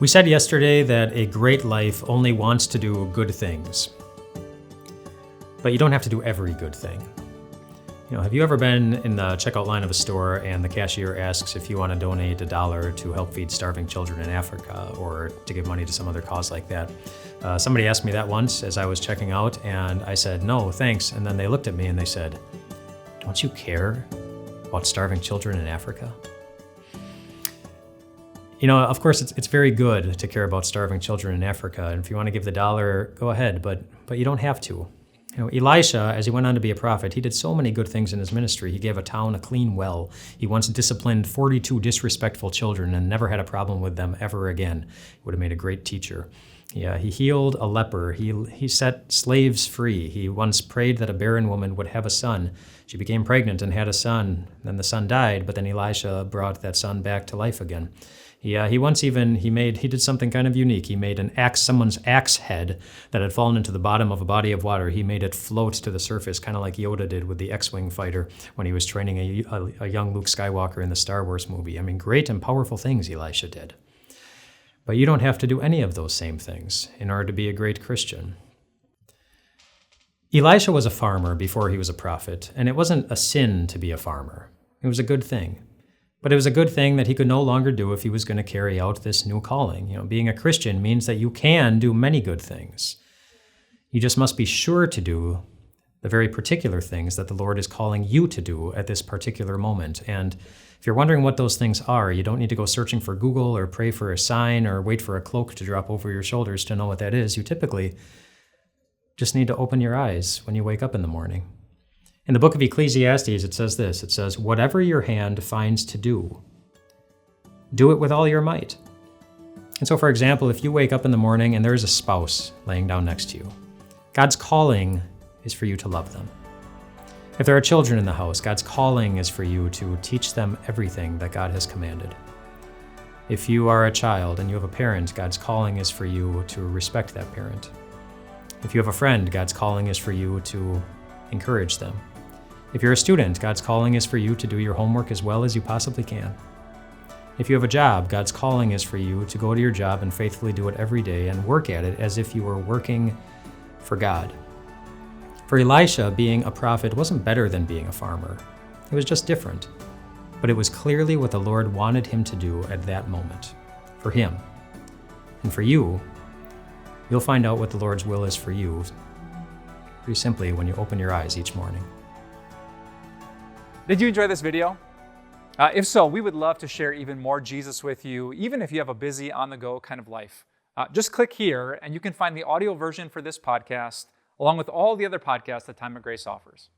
We said yesterday that a great life only wants to do good things. But you don't have to do every good thing. Have you ever been in the checkout line of a store and the cashier asks if you want to donate $1 to help feed starving children in Africa or to give money to some other cause like that? Somebody asked me that once as I was checking out, and I said, no, thanks. And then they looked at me and they said, don't you care about starving children in Africa? Of course, it's very good to care about starving children in Africa. And if you want to give the $1, go ahead, but you don't have to. Elisha, as he went on to be a prophet, he did so many good things in his ministry. He gave a town a clean well. He once disciplined 42 disrespectful children and never had a problem with them ever again. He would have made a great teacher. Yeah, he healed a leper. He set slaves free. He once prayed that a barren woman would have a son. She became pregnant and had a son. Then the son died, but then Elisha brought that son back to life again. He did something kind of unique. He made someone's axe head that had fallen into the bottom of a body of water. He made it float to the surface, kind of like Yoda did with the X-Wing fighter when he was training a young Luke Skywalker in the Star Wars movie. Great and powerful things Elisha did. But you don't have to do any of those same things in order to be a great Christian. Elisha was a farmer before he was a prophet, and it wasn't a sin to be a farmer. It was a good thing. But it was a good thing that he could no longer do if he was going to carry out this new calling. Being a Christian means that you can do many good things. You just must be sure to do the very particular things that the Lord is calling you to do at this particular moment. And if you're wondering what those things are, you don't need to go searching for Google or pray for a sign or wait for a cloak to drop over your shoulders to know what that is. You typically just need to open your eyes when you wake up in the morning. In the book of Ecclesiastes, it says this. It says, whatever your hand finds to do it with all your might. And so, for example, if you wake up in the morning and there's a spouse laying down next to you, God's calling is for you to love them. If there are children in the house, God's calling is for you to teach them everything that God has commanded. If you are a child and you have a parent, God's calling is for you to respect that parent. If you have a friend, God's calling is for you to encourage them. If you're a student, God's calling is for you to do your homework as well as you possibly can. If you have a job, God's calling is for you to go to your job and faithfully do it every day and work at it as if you were working for God. For Elisha, being a prophet wasn't better than being a farmer. It was just different. But it was clearly what the Lord wanted him to do at that moment, for him. And for you, you'll find out what the Lord's will is for you pretty simply when you open your eyes each morning. Did you enjoy this video? If so, we would love to share even more Jesus with you, even if you have a busy, on-the-go kind of life. Just click here and you can find the audio version for this podcast, along with all the other podcasts that Time of Grace offers.